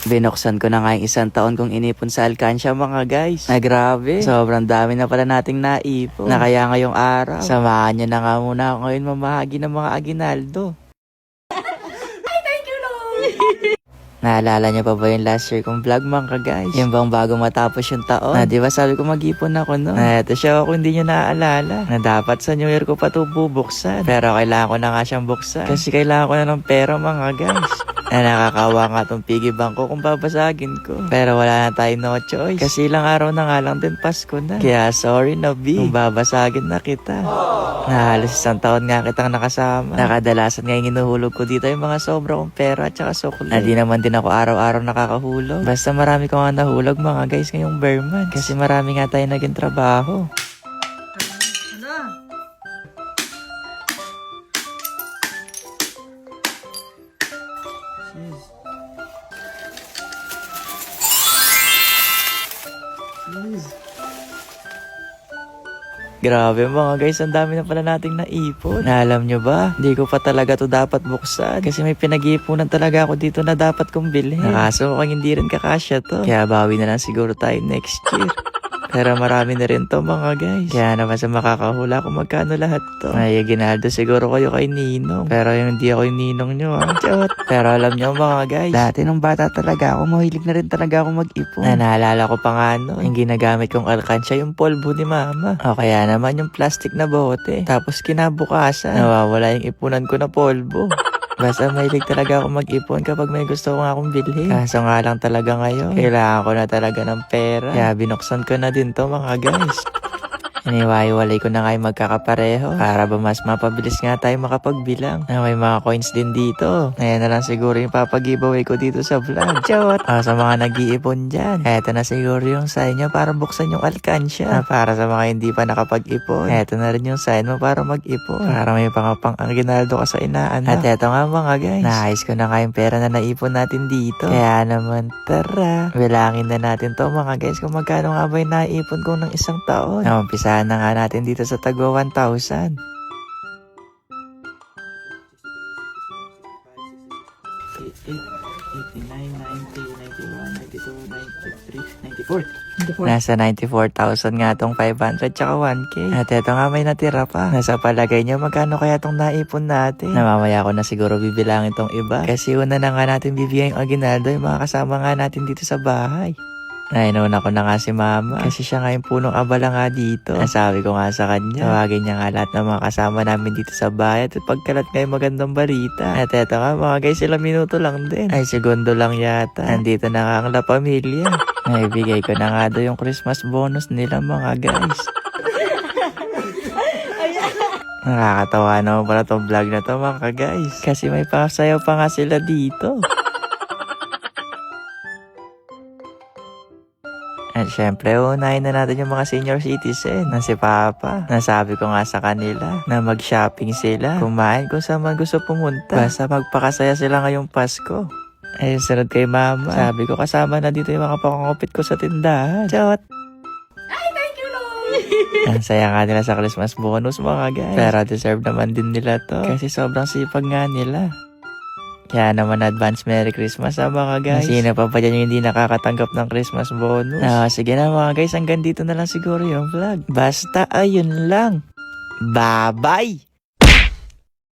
Binuksan ko na nga yung isang taon kong inipon sa alkansya mga guys. Na grabe, sobrang dami na pala nating naipon. Na kaya ngayong araw, samahan nyo na nga muna ako ngayon mamahagi ng mga aginaldo. Ay, thank you, Lord! Naalala niyo pa ba yung last year kong vlog mga guys? Yung bang bago matapos yung taon? Na di ba sabi ko mag-ipon ako no? Na eto siya ako hindi nyo naaalala. Na dapat sa New Year ko pa ito bubuksan. Pero kailangan ko na nga siyang buksan. Kasi kailangan ko na ng pera mga guys. Na nakakawa nga tong piggy bank ko kung babasagin ko. Pero wala na tayo no choice. Kasi ilang araw na nga lang din Pasko na. Kaya sorry na B, kung babasagin na kita. Na halos isang taon nga kitang nakasama. Nakadalasan nga yung inuhulog ko dito yung mga sobra kong pera at saka sukli. Na di naman din ako araw-araw nakakahulog. Basta marami ko nga nahulog mga guys ngayong bare months. Kasi marami nga tayo naging trabaho. Grabe mga guys, ang dami na pala nating naipon. Na alam nyo ba, hindi ko pa talaga to dapat buksan. Kasi may pinag-iipunan talaga ako dito na dapat kong bilhin. Nakaso mukhang hindi rin kakasya to. Kaya bawi na lang siguro tayo next year. Pero marami na rin to mga guys. Kaya naman sa makakahula kung magkano lahat to. Ay, ginaldo siguro kayo kay Ninong. Pero yung hindi ako yung Ninong nyo Chot. Pero alam nyo mga guys, dati nung bata talaga ako, mahilig na rin talaga ako mag-ipon. Na naalala ko pa nga no, yung ginagamit kong alkansya yung polvo ni mama. O kaya naman yung plastic na bote. Tapos kinabukasan, nawawala yung ipunan ko na polvo. Basta mahilig talaga ako mag-ipon kapag may gusto ko nga akong bilhin. Kaso nga lang talaga ngayon, kailangan ko na talaga ng pera. Kaya binuksan ko na din to mga guys. Iniwaiwalay ko na nga yung magkakapareho para ba mas mapabilis nga tayo makapagbilang. Na may mga coins din dito. Ayan na lang siguro yung papag-giveaway ko dito sa vlog. Chot! Sa mga nag-iipon dyan, eto na siguro yung sign nyo para buksan yung alkansya. Para sa mga hindi pa nakapag-ipon, eto na rin yung sign mo para mag-ipon. Para may pangapang ang ginaldo ka sa inaan. At eto nga mga guys, naayos ko na nga yung pera na naipon natin dito. Kaya naman tara, bilangin na natin to mga guys kung magkano nga ba yung naipon ko ng isang taon. Umpisahan na nga natin dito sa Tagwa 1,000. 94. Nasa 94,000 nga tong 500 tsaka 1K. At eto nga may natira pa. Nasa palagay nyo magkano kaya tong naipon natin? Namamaya ko na siguro bibilangin tong iba. Kasi una na nga natin bibigyan yung aginaldo yung mga kasama nga natin dito sa bahay. Nainuna ko na nga si mama kasi siya nga yung punong abala nga dito. Nasabi ko nga sa kanya, tawagin niya nga lahat ng mga kasama namin dito sa bahay at pagkalat nga yung magandang balita. At eto nga mga guys, ilang minuto lang din. Ay, segundo lang yata. Nandito na nga ang La Pamilya. Naibigay ko na nga do yung Christmas bonus nila mga guys. Nakakatawa naman pala tong vlog na to mga guys. Kasi may pasayaw pa nga sila dito. At syempre, unahin na natin yung mga senior citizen na si Papa. Nasabi ko nga sa kanila na mag-shopping sila. Kumain kung saan man gusto pumunta. Basta magpakasaya sila ngayong Pasko. Ay, sunod kay Mama. Sabi ko kasama na dito yung mga pangungupit ko sa tindahan. Chot! Ay, thank you, Lord! Ang saya nga nila sa Christmas bonus mga guys. Pero deserve naman din nila to. Kasi sobrang sipag nga nila. Kaya naman advance Merry Christmas mga guys. Sino pa dyan yung hindi nakakatanggap ng Christmas bonus? Sige na mga guys, hanggang dito na lang siguro yung vlog. Basta ayun lang. Bye-bye!